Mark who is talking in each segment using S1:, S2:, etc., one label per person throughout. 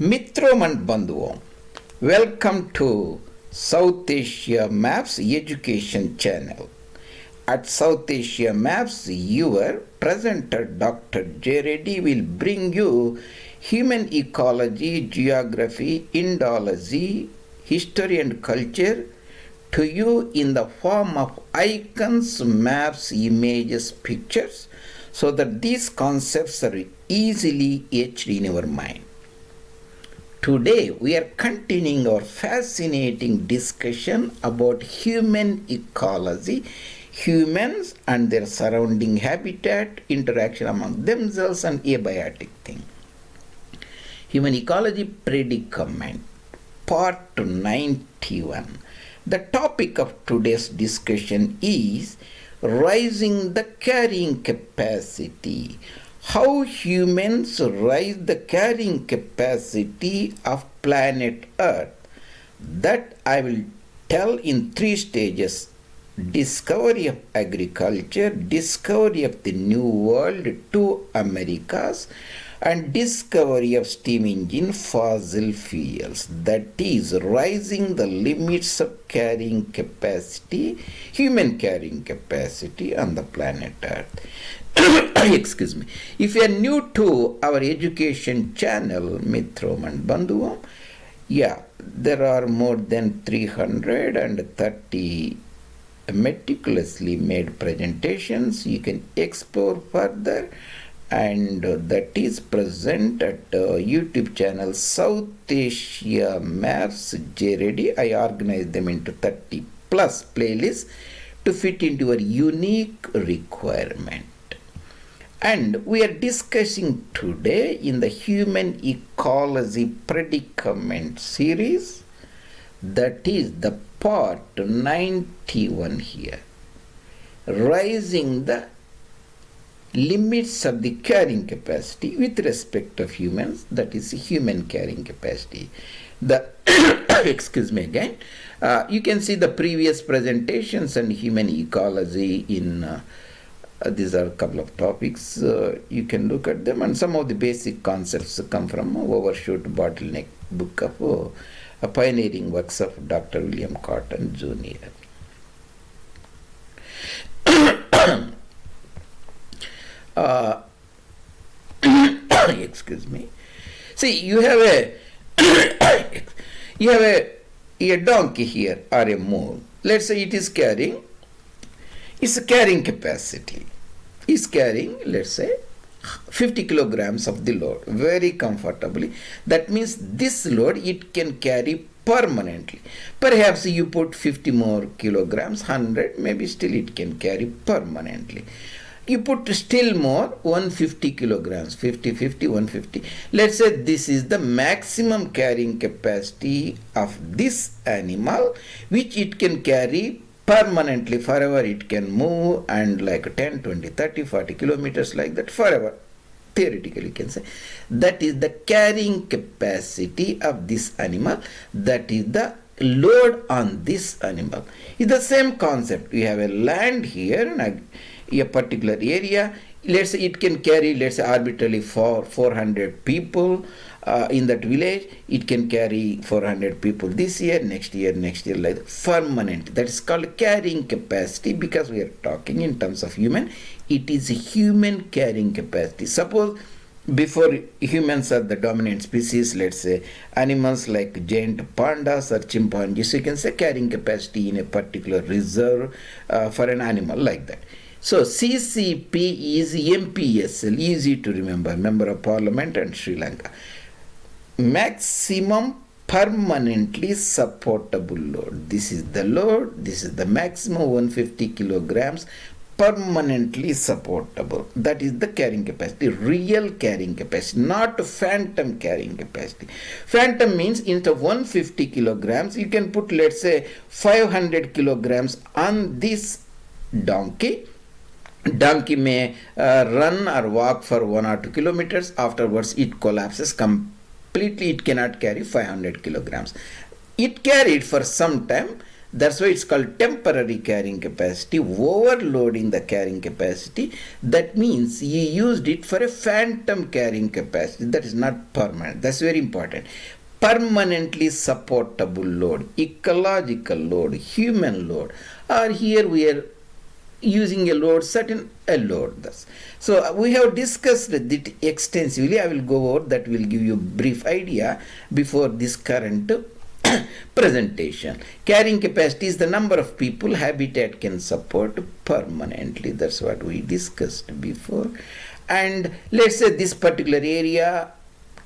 S1: Mitrom and Bandhuvam, welcome to South Asia Maps Education Channel. At South Asia Maps, your presenter Dr. J. Reddy will bring you human ecology, geography, Indology, history and culture to you in the form of icons, maps, images, pictures, so that these concepts are easily etched in our mind. Today we are continuing our fascinating discussion about human ecology, humans and their surrounding habitat, interaction among themselves and abiotic thing. Human ecology predicament, part 91. The topic of today's discussion is rising the carrying capacity. How humans rise the carrying capacity of planet Earth. That I will tell in 3 stages. Discovery of agriculture, discovery of the New World, 2 Americas, and discovery of steam engine, fossil fuels. That is rising the limits of carrying capacity, human carrying capacity on the planet Earth. Excuse me. If you are new to our education channel, Mitrom and Bandhuvam, there are more than 330 meticulously made presentations. You can explore further, and that is present at YouTube channel South Asia Maps J. Reddy. I organized them into 30 plus playlists to fit into your unique requirement. And we are discussing today in the human ecology predicament series, that is the part 91 here, rising the limits of the carrying capacity with respect of humans, that is human carrying capacity. The excuse me again, you can see the previous presentations on human ecology in these are a couple of topics. You can look at them, and some of the basic concepts come from Overshoot Bottleneck book of pioneering works of Dr. William Catton Jr. Excuse me. See, you have a donkey here or a mule. Let's say it is carrying. Its carrying capacity is carrying, let's say, 50 kilograms of the load very comfortably. That means this load it can carry permanently. Perhaps you put 50 more kilograms, 100, maybe still it can carry permanently. You put still more, 150 kilograms, 50, 50, 150. Let's say this is the maximum carrying capacity of this animal, which it can carry permanently, forever it can move, and like 10, 20, 30, 40 kilometers like that forever. Theoretically you can say. That is the carrying capacity of this animal. That is the load on this animal. It's the same concept. We have a land here in a particular area. Let's say it can carry, let's say arbitrarily 400 people. In that village, it can carry 400 people this year, next year, like that. Permanent. That is called carrying capacity, because we are talking in terms of human. It is a human carrying capacity. Suppose before humans are the dominant species, let's say animals like giant pandas or chimpanzees, you can say carrying capacity in a particular reserve for an animal like that. So CCP is MPSL, easy to remember, Member of Parliament and Sri Lanka. Maximum permanently supportable load. This is the load, this is the maximum 150 kilograms permanently supportable. That is the carrying capacity, real carrying capacity, not phantom carrying capacity. Phantom means instead of 150 kilograms, you can put, let's say, 500 kilograms on this donkey. Donkey may run or walk for 1 or 2 kilometers. Afterwards, it collapses completely. It cannot carry 500 kilograms. It carried for some time. That's why it's called temporary carrying capacity, overloading the carrying capacity. That means you used it for a phantom carrying capacity. That is not permanent. That's very important. Permanently supportable load, ecological load, human load, or here we are using a load, certain a load. Thus. So we have discussed it extensively. I will go over that, will give you a brief idea before this current presentation. Carrying capacity is the number of people habitat can support permanently. That's what we discussed before. And let's say this particular area,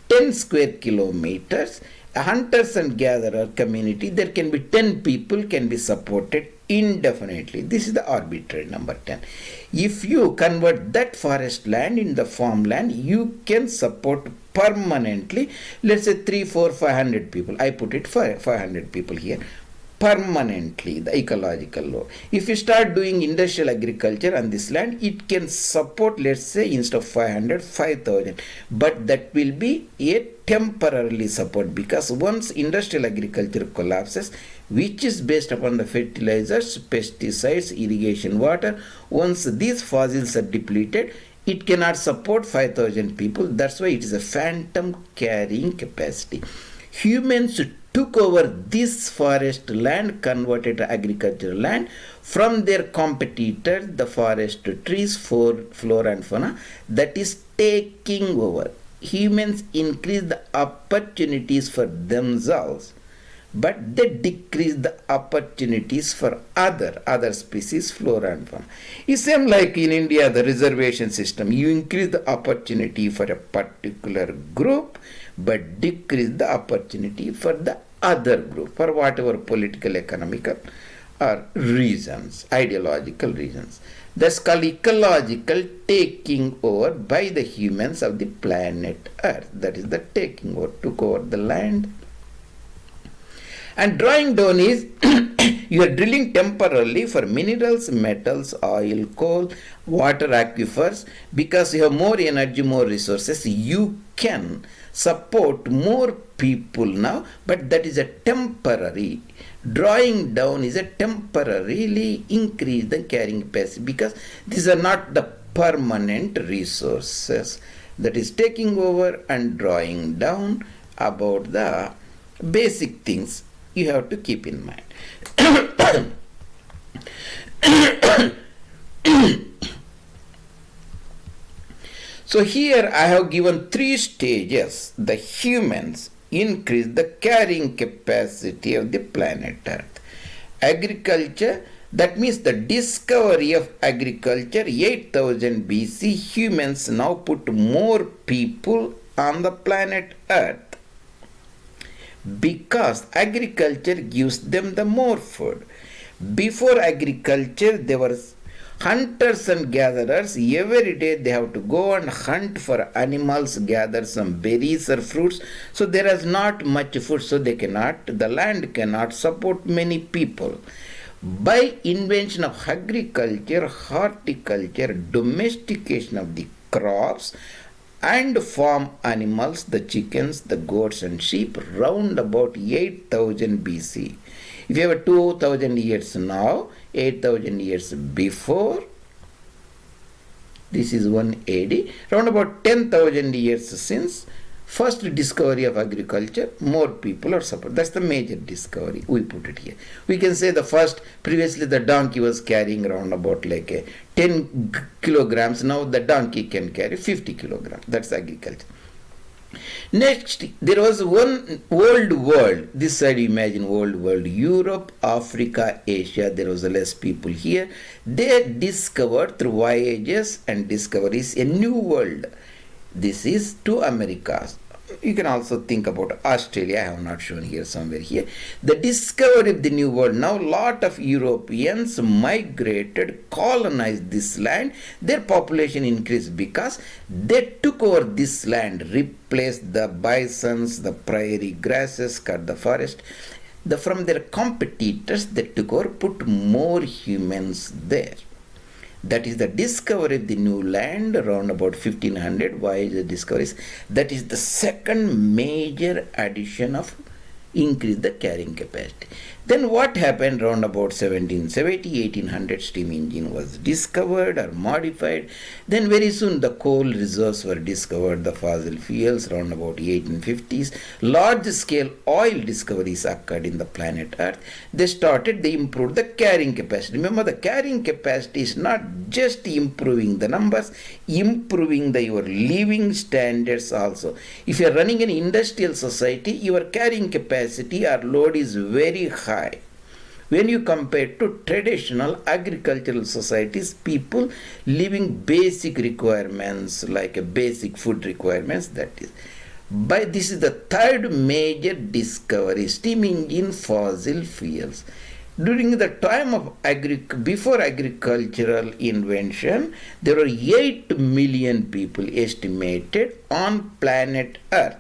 S1: 10 square kilometers, a hunters and gatherer community, there can be 10 people can be supported indefinitely. This is the arbitrary number 10. If you convert that forest land in the farmland, you can support permanently, let's say 3, 4, 500 people. I put it for 500 people here. Permanently, the ecological load. If you start doing industrial agriculture on this land, it can support, let's say, instead of 500, 5,000. But that will be a temporarily support, because once industrial agriculture collapses, which is based upon the fertilizers, pesticides, irrigation water, once these fossils are depleted, it cannot support 5,000 people. That's why it is a phantom carrying capacity. Humans took over this forest land, converted to agricultural land from their competitors, the forest trees, flora and fauna, that is taking over. Humans increase the opportunities for themselves, but they decrease the opportunities for other species, flora and fauna. It's same like in India, the reservation system. You increase the opportunity for a particular group, but decrease the opportunity for the other group, for whatever political, economical or reasons, ideological reasons. That's called ecological taking over by the humans of the planet Earth. That is the taking over, took over the land. And drawing down is you are drilling temporarily for minerals, metals, oil, coal, water, aquifers. Because you have more energy, more resources, you can support more people now, but that is a temporary. Drawing down is a temporarily increase the carrying capacity, because these are not the permanent resources. That is taking over and drawing down. About the basic things you have to keep in mind. So here I have given 3 stages. The humans increase the carrying capacity of the planet Earth. Agriculture, that means the discovery of agriculture, 8000 BC, humans now put more people on the planet Earth, because agriculture gives them the more food. Before agriculture, there were hunters and gatherers. Every day they have to go and hunt for animals, gather some berries or fruits. So there is not much food, so the land cannot support many people. By invention of agriculture, horticulture, domestication of the crops, and farm animals, the chickens, the goats and sheep, round about 8000 BC. If you have 2000 years now, 8000 years before, this is 1 AD, round about 10,000 years since first discovery of agriculture, more people are supported. That's the major discovery. We put it here. We can say the first, previously the donkey was carrying around about like a 10 kilograms. Now the donkey can carry 50 kilograms. That's agriculture. Next, there was one old world. This side, imagine old world. Europe, Africa, Asia. There was less people here. They discovered through voyages and discoveries a new world. This is two Americas. You can also think about Australia. I have not shown here, somewhere here. The discovery of the new world. Now lot of Europeans migrated, colonized this land. Their population increased because they took over this land, replaced the bisons, the prairie grasses, cut the forest. From their competitors, they took over, put more humans there. That is the discovery of the new land around about 1500, voyage discoveries. That is the second major addition of increase the carrying capacity. Then what happened round about 1770, 1800, steam engine was discovered or modified. Then very soon the coal reserves were discovered, the fossil fuels round about 1850s. Large scale oil discoveries occurred in the planet Earth. They improved the carrying capacity. Remember, the carrying capacity is not just improving the numbers, improving your living standards also. If you are running an industrial society, your carrying capacity or load is very high. When you compare to traditional agricultural societies, people living basic requirements like a basic food requirements, that is. This is the third major discovery, steam engine, fossil fuels. During the time of before agricultural invention, there were 8 million people estimated on planet Earth.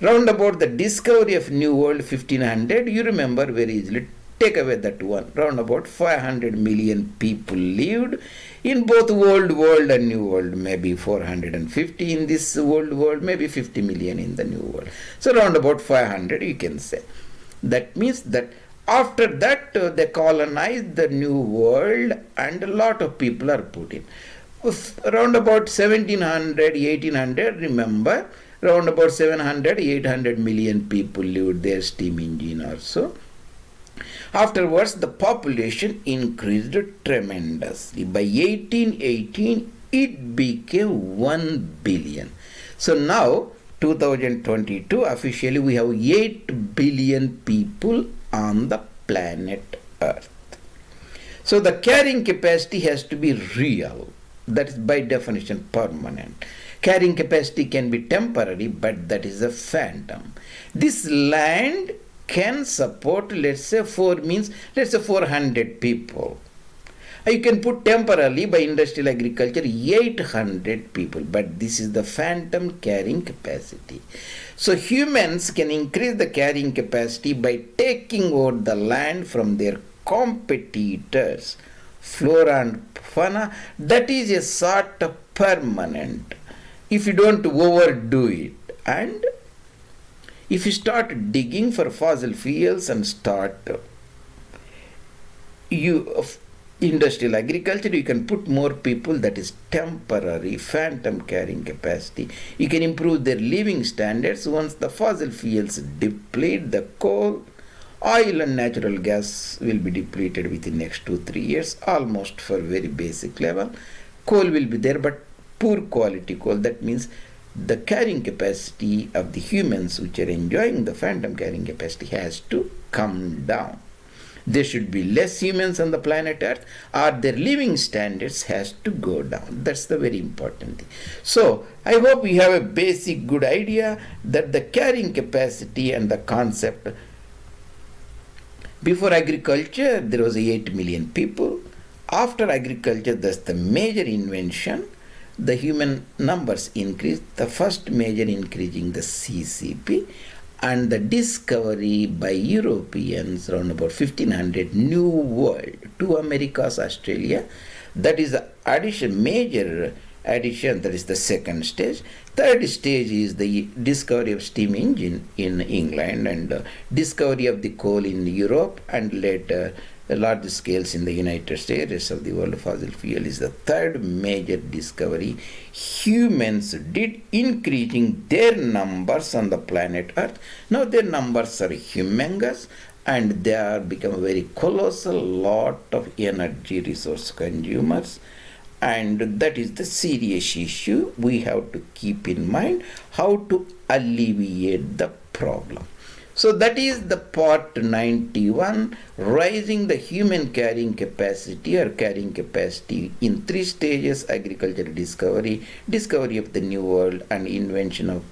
S1: Round about the discovery of New World 1500, you remember very easily, take away that one. Round about 500 million people lived in both Old World and New World, maybe 450 in this Old World, maybe 50 million in the New World. So round about 500 you can say. That means that after that they colonized the New World and a lot of people are put in. Around about 1700, 1800, remember, around about 700, 800 million people lived there, steam engine also. Afterwards, the population increased tremendously. By 1818, it became 1 billion. So now, 2022, officially we have 8 billion people on the planet Earth. So the carrying capacity has to be real. That is by definition permanent. Carrying capacity can be temporary, but that is a phantom. This land can support, let's say 400 people. You can put temporarily by industrial agriculture 800 people, but this is the phantom carrying capacity. So humans can increase the carrying capacity by taking over the land from their competitors, flora and fauna. That is a sort of permanent, if you don't overdo it. And if you start digging for fossil fuels and start industrial agriculture, you can put more people, that is temporary, phantom carrying capacity. You can improve their living standards. Once the fossil fuels deplete, the coal, oil and natural gas will be depleted within next 2-3 years, almost for very basic level. Coal will be there, but poor quality coal. That means the carrying capacity of the humans which are enjoying the phantom carrying capacity has to come down. There should be less humans on the planet Earth, or their living standards has to go down. That's the very important thing. So I hope you have a basic good idea that the carrying capacity and the concept. Before agriculture, there was 8 million people. After agriculture, that's the major invention. The human numbers increased. The first major increasing the CCP, and the discovery by Europeans around about 1500, New World, to Americas, Australia. That is the addition, major addition, that is the second stage. Third stage is the discovery of steam engine in England, and discovery of the coal in Europe, and later large scales in the United States, rest of the world. Fossil fuel is the third major discovery. Humans did increasing their numbers on the planet Earth. Now their numbers are humongous, and they are become very colossal, lot of energy resource consumers. And that is the serious issue we have to keep in mind, how to alleviate the problem. So that is the part 91, raising the human carrying capacity or carrying capacity in 3 stages: agricultural discovery, discovery of the New World, and invention of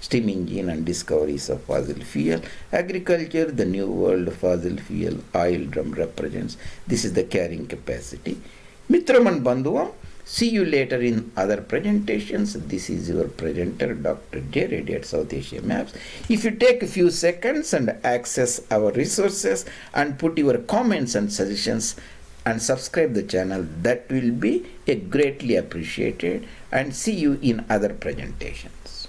S1: steam engine and discoveries of fossil fuel. Agriculture, the New World, fossil fuel, oil drum represents. This is the carrying capacity. Mitram and Bandhuvam, see you later in other presentations. This is your presenter, Dr. J. Reddy at South Asia Maps. If you take a few seconds and access our resources and put your comments and suggestions and subscribe the channel, that will be greatly appreciated. And see you in other presentations.